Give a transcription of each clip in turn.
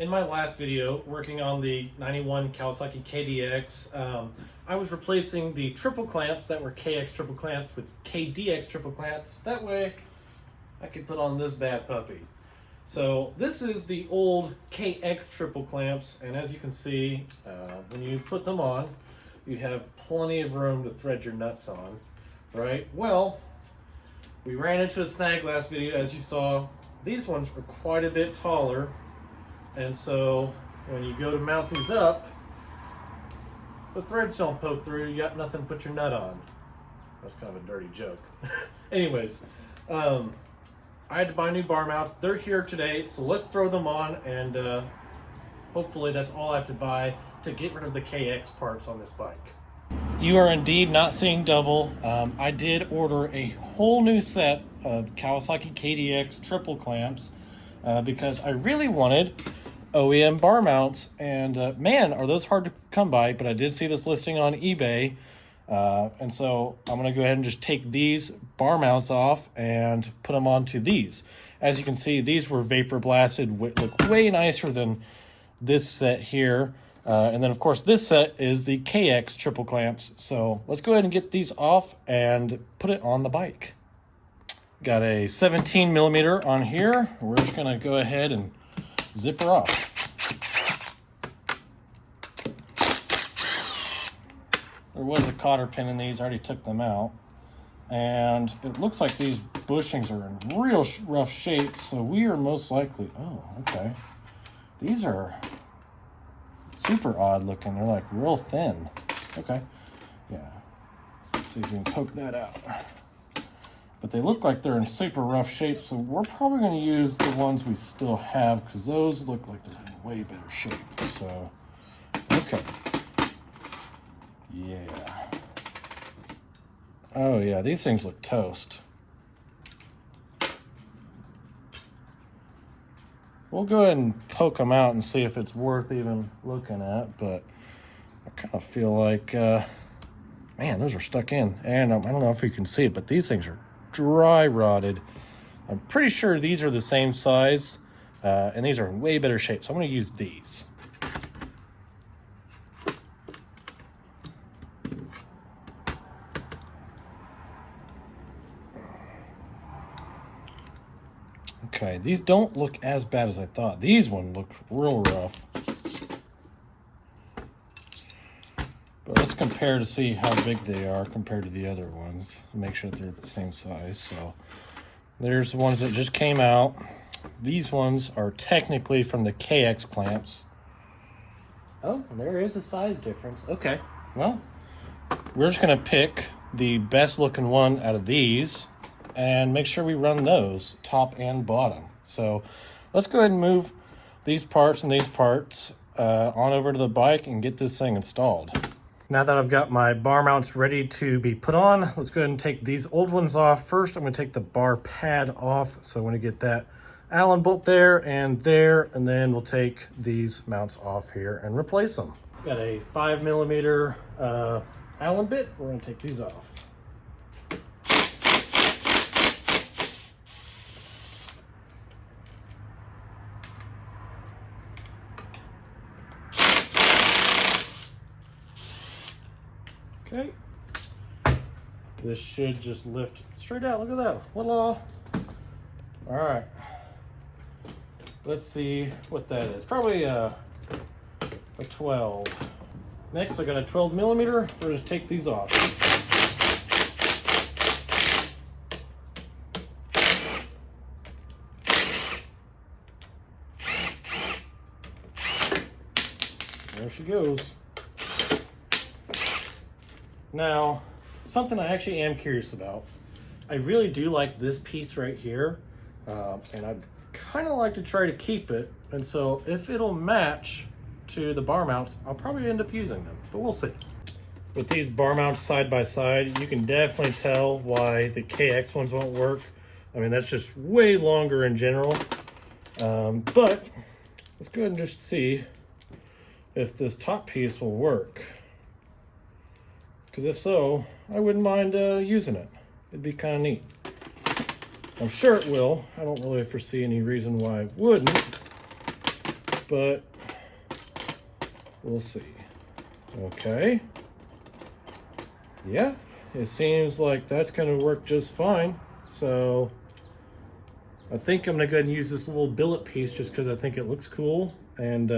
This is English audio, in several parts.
In my last video, working on the 91 Kawasaki KDX, I was replacing the triple clamps that were KX triple clamps with KDX triple clamps. That way, I could put on this bad puppy. So this is the old KX triple clamps, and as you can see, when you put them on, you have plenty of room to thread your nuts on, right? Well, we ran into a snag last video, as you saw. These ones are quite a bit taller, and so when you go to mount these up, the threads don't poke through. You got nothing to put your nut on. That's kind of a dirty joke. Anyways, I had to buy new bar mounts. They're here today, so let's throw them on, and hopefully that's all I have to buy to get rid of the KX parts on this bike. You are indeed not seeing double. I did order a whole new set of Kawasaki KDX triple clamps because I really wanted OEM bar mounts, and man, are those hard to come by. But I did see this listing on eBay, and so I'm gonna go ahead and just take these bar mounts off and put them onto these. As you can see, these were vapor blasted, look way nicer than this set here. And then of course this set is the KX triple clamps. So let's go ahead and get these off and put it on the bike. Got a 17 millimeter on here. We're just gonna go ahead and zip her off. There was a cotter pin in these, I already took them out. And it looks like these bushings are in real rough shape, so we are most likely, oh, okay. These are super odd looking, they're like real thin. Okay, yeah. Let's see if we can poke that out. But they look like they're in super rough shape, so we're probably going to use the ones we still have because those look like they're in way better shape. So, okay. Yeah. Oh yeah, these things look toast. We'll go ahead and poke them out and see if it's worth even looking at, but I kind of feel like, man, those are stuck in. And I don't know if you can see it, but these things are dry rotted. I'm pretty sure these are the same size, and these are in way better shape, so I'm going to use these. Okay, these don't look as bad as I thought. These ones look real rough. But let's compare to see how big they are compared to the other ones. Make sure that they're the same size. So there's the ones that just came out. These ones are technically from the KX clamps. Oh, there is a size difference. Okay, well, we're just gonna pick the best looking one out of these and make sure we run those top and bottom. So let's go ahead and move these parts and these parts on over to the bike and get this thing installed. Now that I've got my bar mounts ready to be put on, let's go ahead and take these old ones off. First, I'm gonna take the bar pad off. So I'm gonna get that Allen bolt there, and then we'll take these mounts off here and replace them. Got a 5 millimeter Allen bit. We're gonna take these off. Okay, this should just lift straight out. Look at that, voila. All right, let's see what that is. Probably a 12. Next, I got a 12 millimeter. We're gonna take these off. There she goes. Now, something I actually am curious about. I really do like this piece right here, and I'd kind of like to try to keep it. And so if it'll match to the bar mounts, I'll probably end up using them, but we'll see. With these bar mounts side by side, you can definitely tell why the KX ones won't work. I mean, that's just way longer in general. But let's go ahead and just see if this top piece will work. Because if so, I wouldn't mind using it. It'd be kind of neat. I'm sure it will. I don't really foresee any reason why it wouldn't. but we'll see. Okay. Yeah, it seems like that's going to work just fine. So I think I'm going to go ahead and use this little billet piece just because I think it looks cool. And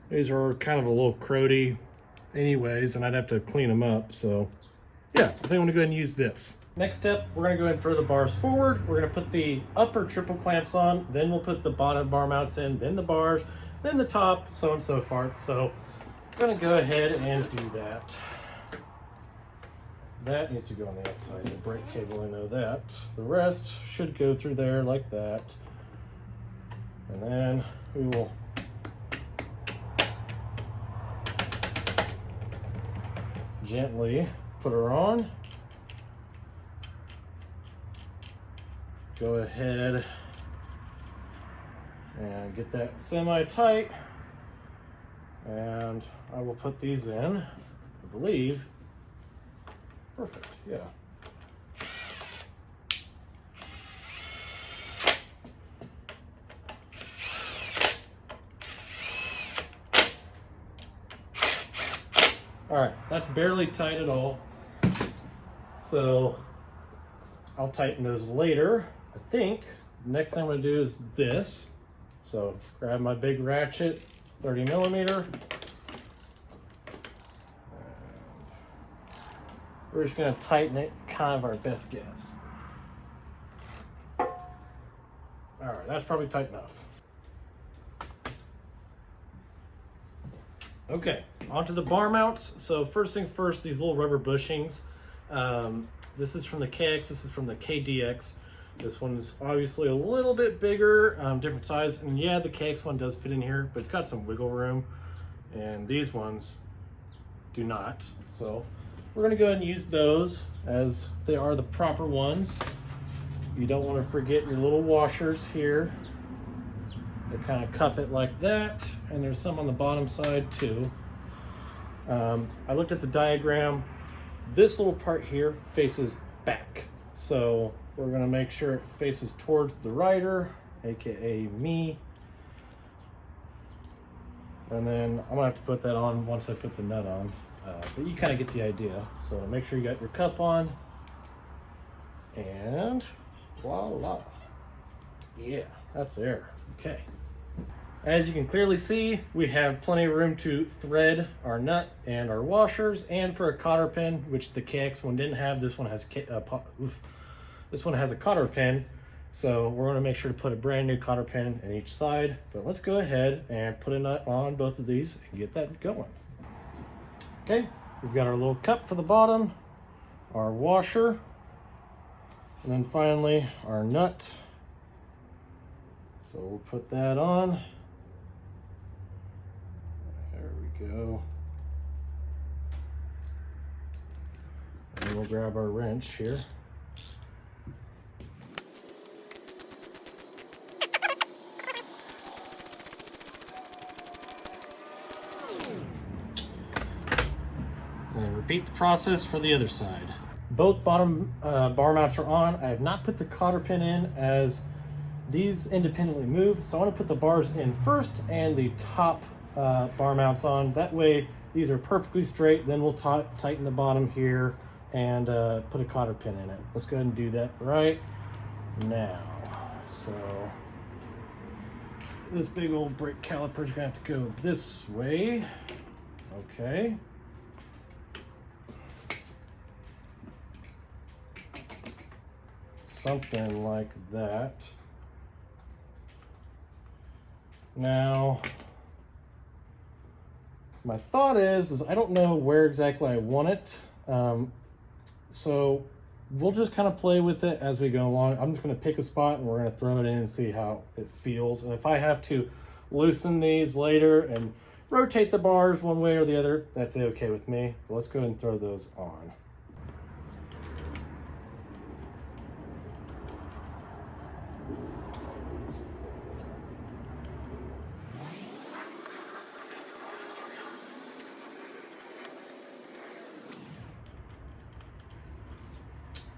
these are kind of a little cruddy anyways, and I'd have to clean them up. So yeah, I think I'm going to go ahead and use this. Next step, we're going to go ahead and throw the bars forward. We're going to put the upper triple clamps on, then we'll put the bottom bar mounts in, then the bars, then the top, so on and so forth. So I'm going to go ahead and do that. That needs to go on the outside, the brake cable, I know that. The rest should go through there like that. And then we will gently put her on. Go ahead and get that semi-tight. And I will put these in, I believe. Perfect, yeah. All right, that's barely tight at all. So I'll tighten those later. I think next thing I'm gonna do is this. So grab my big ratchet, 30 millimeter. We're just gonna tighten it, kind of our best guess. All right, that's probably tight enough. Okay, onto the bar mounts. So first things first, these little rubber bushings. This is from the KX, this is from the KDX. This one's obviously a little bit bigger, different size. And yeah, the KX one does fit in here, but it's got some wiggle room. And these ones do not. So we're gonna go ahead and use those as they are the proper ones. You don't wanna forget your little washers here. They kind of cup it like that. And there's some on the bottom side too. I looked at the diagram. This little part here faces back. So we're gonna make sure it faces towards the rider, AKA me. And then I'm gonna have to put that on once I put the nut on. But you kind of get the idea. So make sure you got your cup on. And voila. Yeah, that's there. Okay. As you can clearly see, we have plenty of room to thread our nut and our washers, and for a cotter pin, which the KX one didn't have. This one has a cotter pin, so we're going to make sure to put a brand new cotter pin in each side. But let's go ahead and put a nut on both of these and get that going. Okay, we've got our little cup for the bottom, our washer, and then finally our nut. So we'll put that on. There we go. And we'll grab our wrench here. And repeat the process for the other side. Both bottom bar mounts are on. I have not put the cotter pin in as these independently move, so I want to put the bars in first and the top bar mounts on. That way these are perfectly straight. Then we'll tighten the bottom here and put a cotter pin in it. Let's go ahead and do that right now. So this big old brake caliper is gonna have to go this way. Okay. Something like that. Now, my thought is I don't know where exactly I want it. So we'll just kind of play with it as we go along. I'm just going to pick a spot and we're going to throw it in and see how it feels. And if I have to loosen these later and rotate the bars one way or the other, that's okay with me. But let's go ahead and throw those on.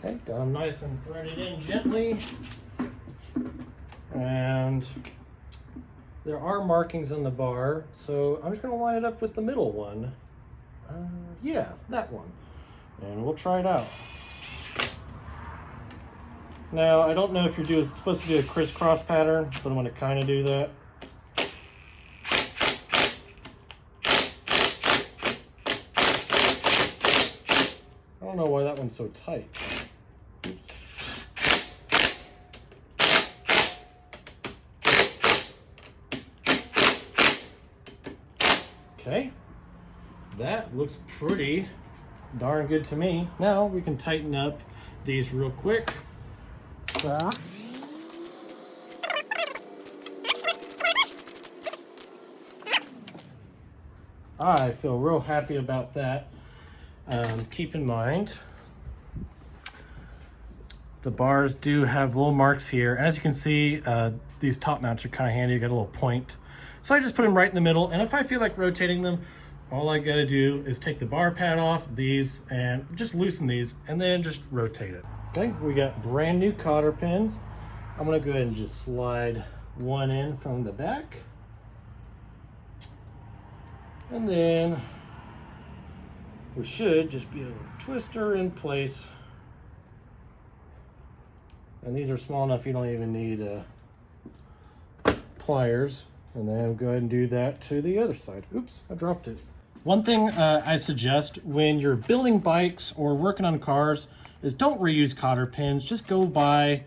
Okay, got them nice and threaded in gently. And there are markings on the bar, so I'm just going to line it up with the middle one. Yeah, that one. And we'll try it out. Now, I don't know if you're supposed to do a crisscross pattern, but I'm going to kind of do that. I don't know why that one's so tight. Okay, that looks pretty darn good to me. Now we can tighten up these real quick. I feel real happy about that. Keep in mind, the bars do have little marks here. And as you can see, these top mounts are kind of handy. You got a little point. So I just put them right in the middle. And if I feel like rotating them, all I gotta do is take the bar pad off these and just loosen these and then just rotate it. Okay, we got brand new cotter pins. I'm gonna go ahead and just slide one in from the back. And then we should just be able to twist her in place. And these are small enough you don't even need pliers. And then go ahead and do that to the other side. Oops, I dropped it. One thing I suggest when you're building bikes or working on cars is don't reuse cotter pins. Just go buy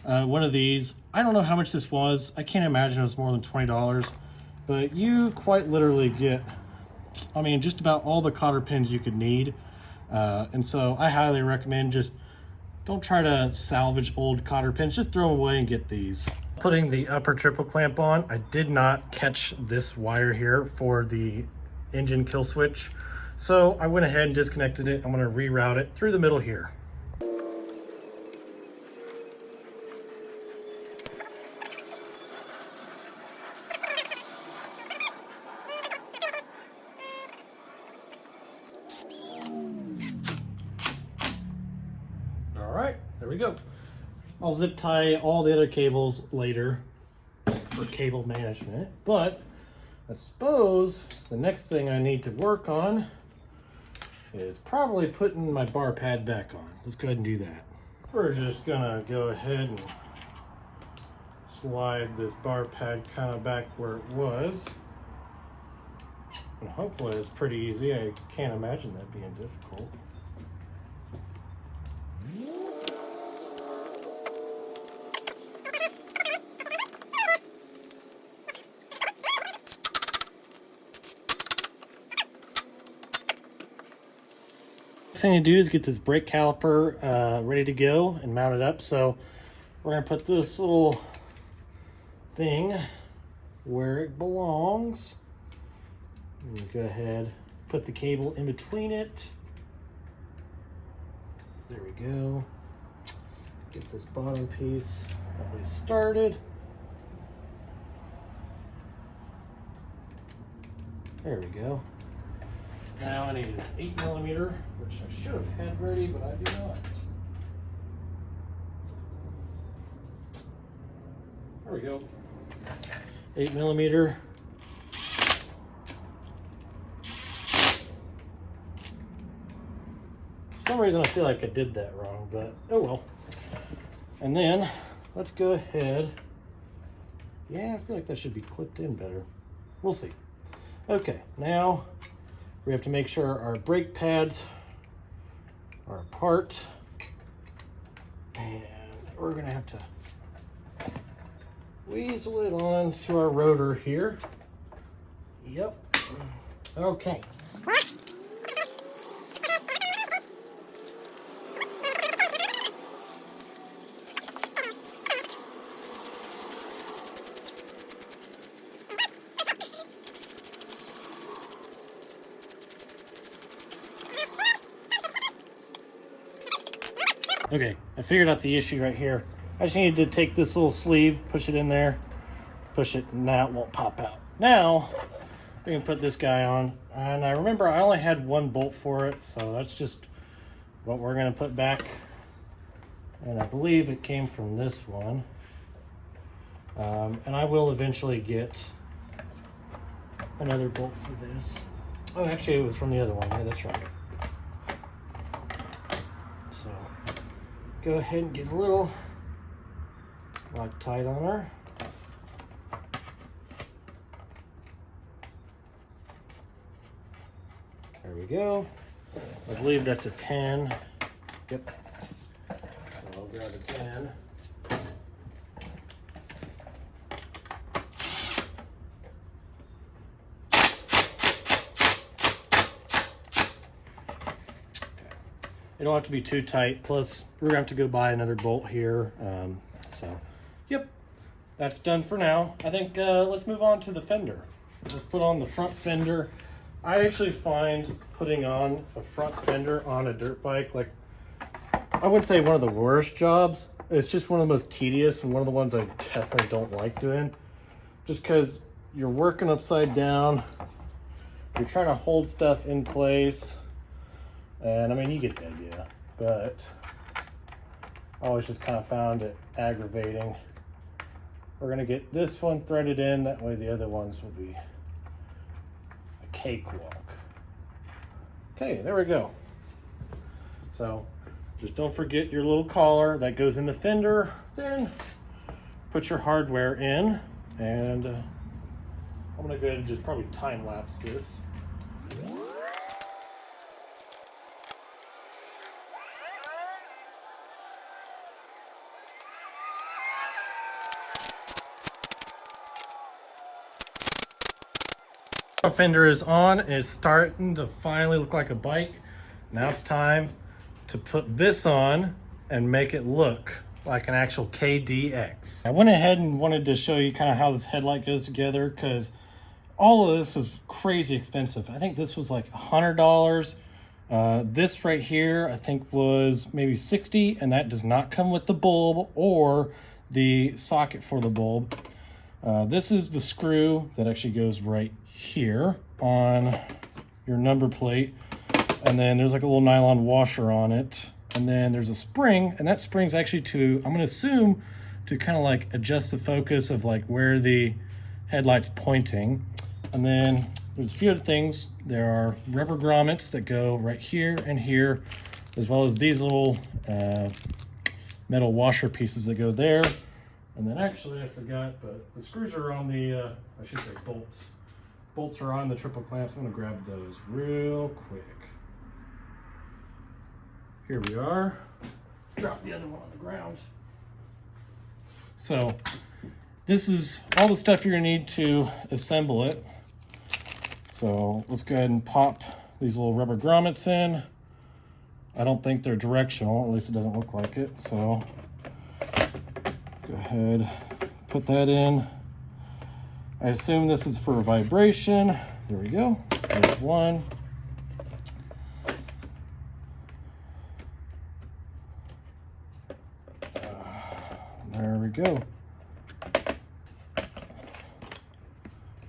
one of these. I don't know how much this was. I can't imagine it was more than $20, but you quite literally get, I mean, just about all the cotter pins you could need. And so I highly recommend just don't try to salvage old cotter pins. Just throw them away and get these. Putting the upper triple clamp on, I did not catch this wire here for the engine kill switch. So I went ahead and disconnected it. I'm gonna reroute it through the middle here. All right, there we go. I'll zip tie all the other cables later for cable management, but I suppose the next thing I need to work on is probably putting my bar pad back on. Let's go ahead and do that. We're just gonna go ahead and slide this bar pad kind of back where it was. And hopefully it's pretty easy. I can't imagine that being difficult. Next thing to do is get this brake caliper ready to go and mount it up. So we're gonna put this little thing where it belongs. And go ahead, put the cable in between it. There we go. Get this bottom piece at least started. There we go. Now I need an 8mm, which I should have had ready, but I do not. There we go. 8mm. For some reason I feel like I did that wrong, but oh well. And then let's go ahead. Yeah, I feel like that should be clipped in better. We'll see. Okay, now we have to make sure our brake pads are apart, and we're gonna have to weasel it on to our rotor here. Yep. Okay. Okay, I figured out the issue right here. I just needed to take this little sleeve, push it in there, push it, and now it won't pop out. Now, we can put this guy on. And I remember I only had one bolt for it, so that's just what we're gonna put back. And I believe it came from this one. And I will eventually get another bolt for this. Oh, actually it was from the other one. Yeah, that's right. So go ahead and get a little Loctite on her. There we go. I believe that's a 10. Yep. So I'll grab a 10. It don't have to be too tight. Plus, we're gonna have to go buy another bolt here. So, yep, that's done for now. I think let's move on to the fender. Let's put on the front fender. I actually find putting on a front fender on a dirt bike, like, I wouldn't say one of the worst jobs. It's just one of the most tedious and one of the ones I definitely don't like doing. Just because you're working upside down, you're trying to hold stuff in place. And I mean, you get the idea, but I always just kind of found it aggravating. We're gonna get this one threaded in, that way the other ones will be a cakewalk. Okay, there we go. So just don't forget your little collar that goes in the fender, then put your hardware in, and I'm gonna go ahead and just probably time lapse this. Fender is on. It's starting to finally look like a bike. Now it's time to put this on and make it look like an actual KDX. I went ahead and wanted to show you kind of how this headlight goes together, because all of this is crazy expensive. I think this was like $100. This right here I think was maybe 60, and that does not come with the bulb or the socket for the bulb. This is the screw that actually goes right here on your number plate, and then there's like a little nylon washer on it, and then there's a spring, and that spring's actually to, I'm going to assume, to kind of like adjust the focus of like where the headlight's pointing. And then there's a few other things. There are rubber grommets that go right here and here, as well as these little metal washer pieces that go there. And then actually I forgot, but the screws are on the I should say bolts. Bolts are on the triple clamps. I'm gonna grab those real quick. Here we are. Drop the other one on the ground. So this is all the stuff you're gonna need to assemble it. So let's go ahead and pop these little rubber grommets in. I don't think they're directional, at least it doesn't look like it. So go ahead, put that in. I assume this is for vibration. There we go. There's one. There we go.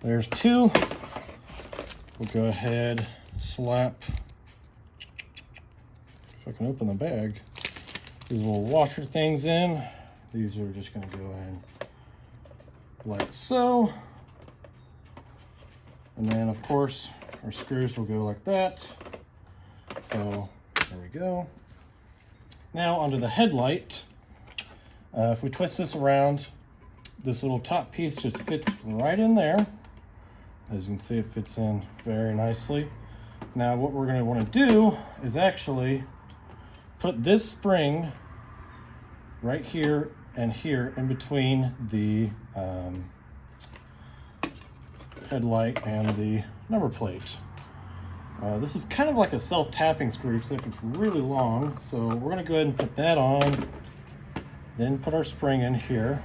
There's two. We'll go ahead, slap, if I can open the bag, these little washer things in. These are just going to go in like so. And then, of course, our screws will go like that. So there we go. Now onto the headlight. If we twist this around, this little top piece just fits right in there. As you can see, it fits in very nicely. Now what we're going to want to do is actually put this spring right here and here in between the headlight and the number plate. This is kind of like a self-tapping screw, except it's really long. So we're going to go ahead and put that on, then put our spring in here.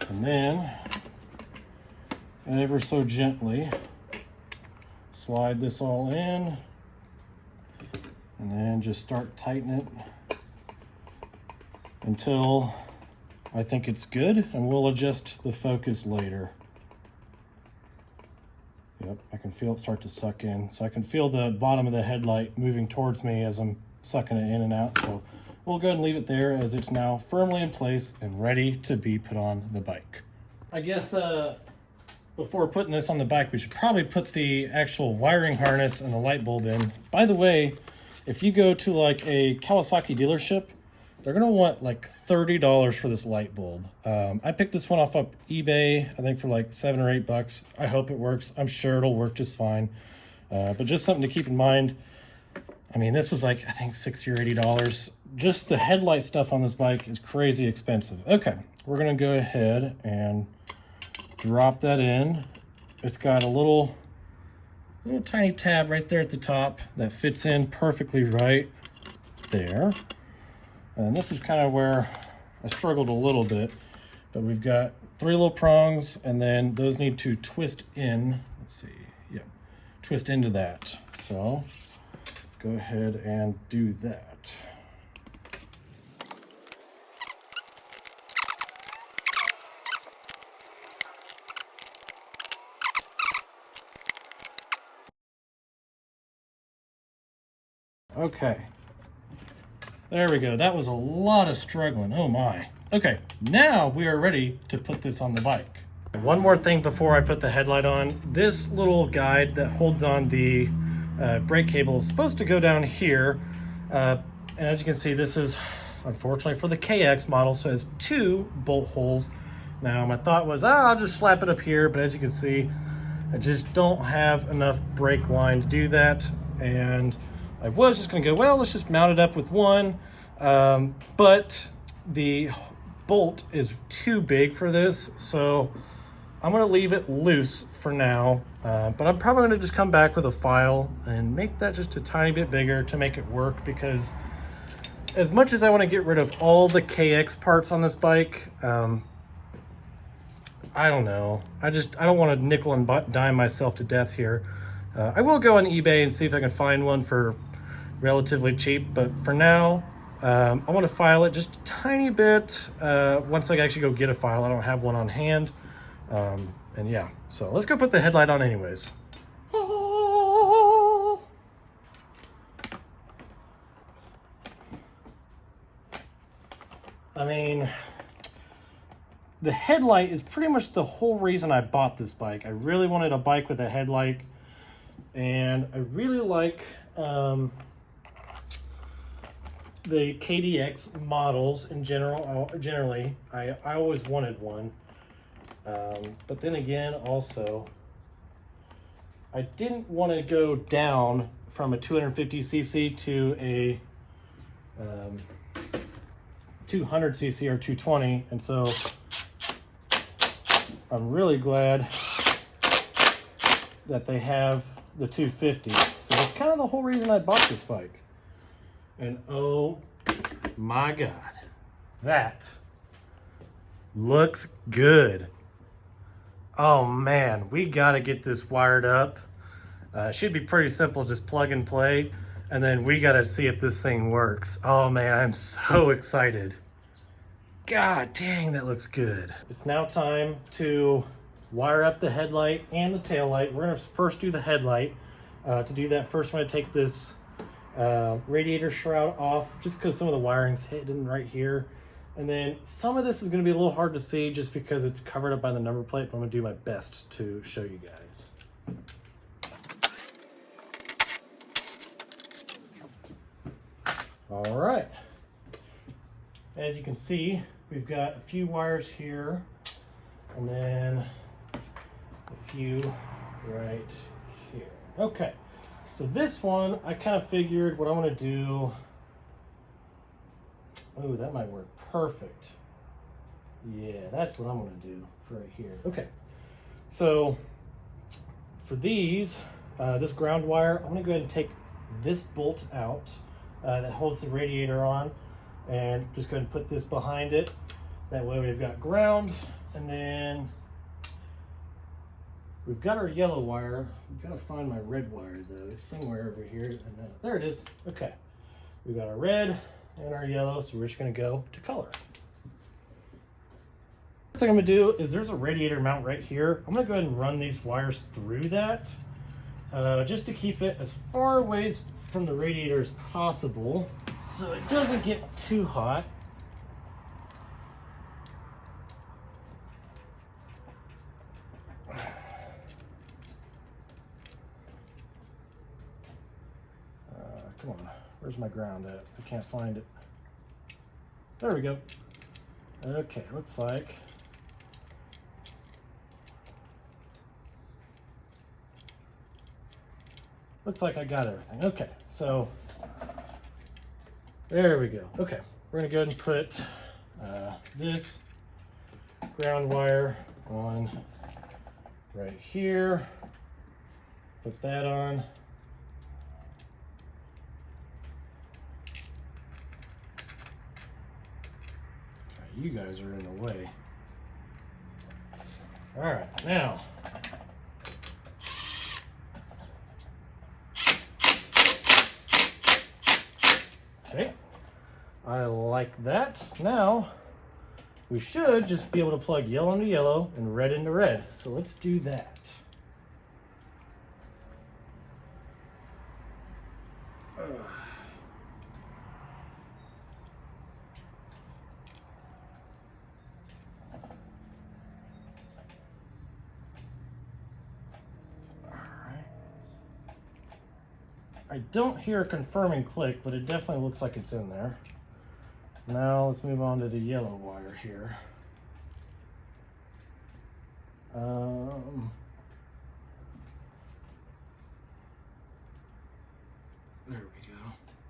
And then, ever so gently, slide this all in, and then just start tightening it until I think it's good, and we'll adjust the focus later. Yep, I can feel it start to suck in. So I can feel the bottom of the headlight moving towards me as I'm sucking it in and out. So we'll go ahead and leave it there, as it's now firmly in place and ready to be put on the bike. I guess before putting this on the bike, we should probably put the actual wiring harness and the light bulb in. By the way, if you go to like a Kawasaki dealership, they're gonna want like $30 for this light bulb. I picked this one off eBay, I think for like $7 or $8. I hope it works. I'm sure it'll work just fine. But just something to keep in mind. I mean, this was like, I think $60 or $80. Just the headlight stuff on this bike is crazy expensive. Okay, we're gonna go ahead and drop that in. It's got a little tiny tab right there at the top that fits in perfectly right there. And this is kind of where I struggled a little bit, but we've got 3 little prongs, and then those need to twist in. Let's see, yep, twist into that. So go ahead and do that. Okay, there we go. That was a lot of struggling. Oh my. Okay, now we are ready to put this on the bike. One more thing before I put the headlight on. This little guide that holds on the brake cable is supposed to go down here. And as you can see, this is unfortunately for the KX model, so it has 2 bolt holes. Now my thought was, I'll just slap it up here, but as you can see, I just don't have enough brake line to do that. And I was just gonna go, well, let's just mount it up with one, but the bolt is too big for this, so I'm gonna leave it loose for now, but I'm probably gonna just come back with a file and make that just a tiny bit bigger to make it work, because as much as I wanna get rid of all the KX parts on this bike, I don't know. I don't wanna nickel and dime myself to death here. I will go on eBay and see if I can find one for relatively cheap, but for now, I want to file it just a tiny bit. Once I actually go get a file, I don't have one on hand. And yeah, so let's go put the headlight on anyways. I mean, the headlight is pretty much the whole reason I bought this bike. I really wanted a bike with a headlight, and I really like the KDX models in general. Generally, I always wanted one, but then again, also, I didn't want to go down from a 250cc to a 200cc or 220, and so I'm really glad that they have the 250. So that's kind of the whole reason I bought this bike. And oh my God, that looks good. Oh man, we gotta get this wired up. It should be pretty simple, just plug and play. And then we gotta see if this thing works. Oh man, I'm so excited. God dang, that looks good. It's now time to wire up the headlight and the tail light. We're gonna first do the headlight. To do that, first I'm gonna take this radiator shroud off, just because some of the wiring's hidden right here. And then some of this is going to be a little hard to see just because it's covered up by the number plate, but I'm going to do my best to show you guys. All right. As you can see, we've got a few wires here, and then a few right here. Okay. So this one, I kind of figured what I want to do. Oh, that might work perfect. Yeah, that's what I'm going to do for right here. Okay, so for these, this ground wire, I'm going to go ahead and take this bolt out that holds the radiator on, and just go ahead and put this behind it. That way we've got ground, and then we've got our yellow wire. We've got to find my red wire though. It's somewhere over here. And there it is. Okay. We've got our red and our yellow, so we're just going to go to color. Next thing I'm going to do is there's a radiator mount right here. I'm going to go ahead and run these wires through that just to keep it as far away from the radiator as possible so it doesn't get too hot. Where's my ground at? I can't find it. There we go. Okay, looks like I got everything. Okay, so there we go. Okay, we're gonna go ahead and put this ground wire on right here. Put that on. Okay, you guys are in the way. All right, now. Okay, I like that. Now, we should just be able to plug yellow into yellow and red into red. So let's do that. I don't hear a confirming click, but it definitely looks like it's in there. Now let's move on to the yellow wire here. There we go.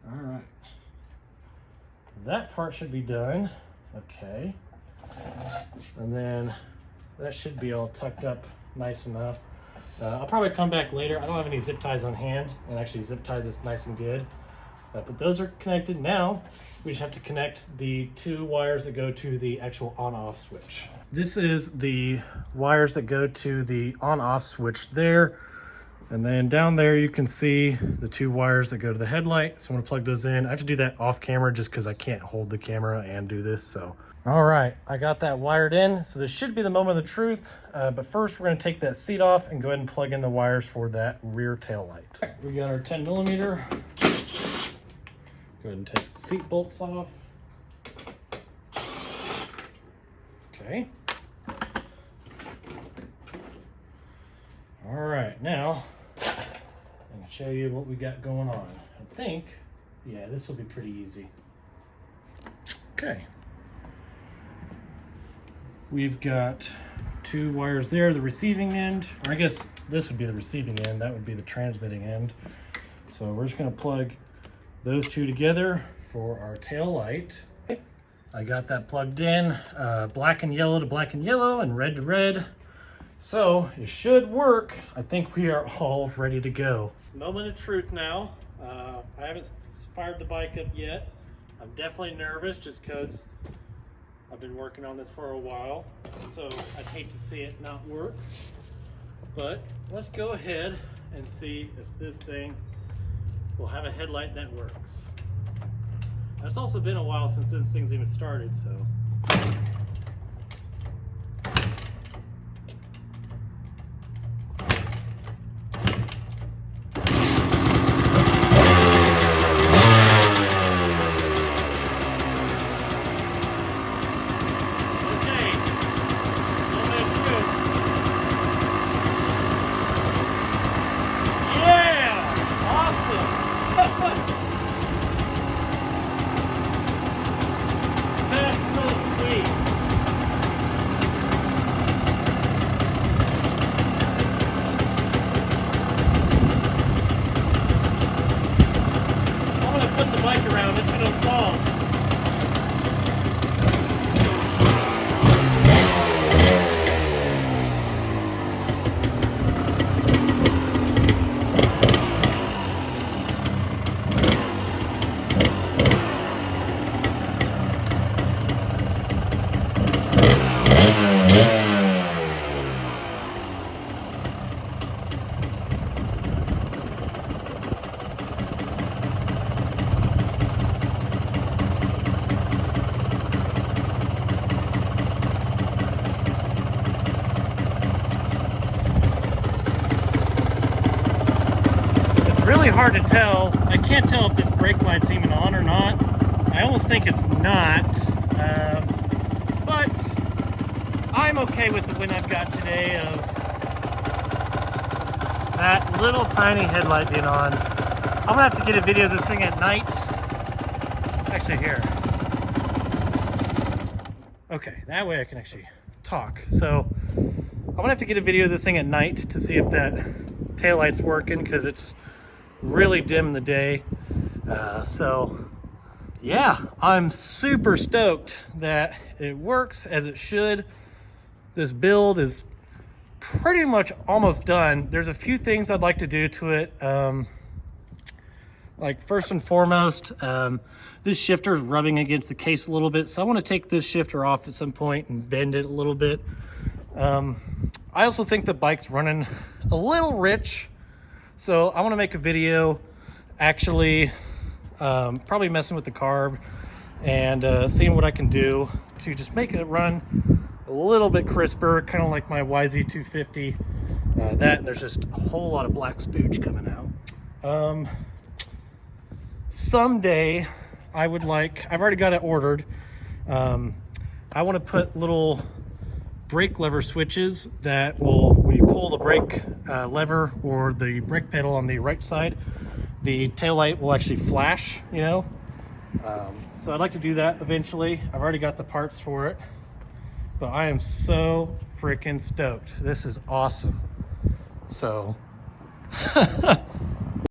All right. That part should be done. Okay. And then that should be all tucked up nice enough. I'll probably come back later. I don't have any zip ties on hand and actually zip ties this nice and good. But those are connected now. We just have to connect the two wires that go to the actual on-off switch. This is the wires that go to the on-off switch there. And then down there you can see the two wires that go to the headlight. So I'm gonna plug those in. I have to do that off camera just because I can't hold the camera and do this. So, all right, I got that wired in. So this should be the moment of the truth. But first we're gonna take that seat off and go ahead and plug in the wires for that rear tail light. We got our 10 millimeter. Go ahead and take the seat bolts off. Okay. All right, now I'm gonna show you what we got going on. I think, yeah, this will be pretty easy. Okay. We've got two wires there, the receiving end, or I guess this would be the receiving end, that would be the transmitting end. So we're just gonna plug those two together for our tail light. I got that plugged in, black and yellow to black and yellow and red to red. So it should work. I think we are all ready to go. Moment of truth now. I haven't fired the bike up yet. I'm definitely nervous just because I've been working on this for a while. So I'd hate to see it not work. But let's go ahead and see if this thing will have a headlight that works. And it's also been a while since this thing's even started, so. Really hard to tell. I can't tell if this brake light's even on or not. I almost think it's not, but I'm okay with the win I've got today of that little tiny headlight being on. I'm gonna have to get a video of this thing at night actually here. Okay, that way I can actually talk. So I'm gonna have to get a video of this thing at night to see if that taillight's working, because it's really dim in the day. So yeah, I'm super stoked that it works as it should. This build is pretty much almost done. There's a few things I'd like to do to it. Like first and foremost, this shifter is rubbing against the case a little bit, so I want to take this shifter off at some point and bend it a little bit. I also think the bike's running a little rich, so I want to make a video actually probably messing with the carb and seeing what I can do to just make it run a little bit crisper, kind of like my YZ250. That and there's just a whole lot of black spooge coming out. Someday I would like, I've already got it ordered. I want to put little brake lever switches that will, when you pull the brake lever or the brake pedal on the right side, the tail light will actually flash, you know. So I'd like to do that eventually. I've already got the parts for it, but I am so freaking stoked. This is awesome. So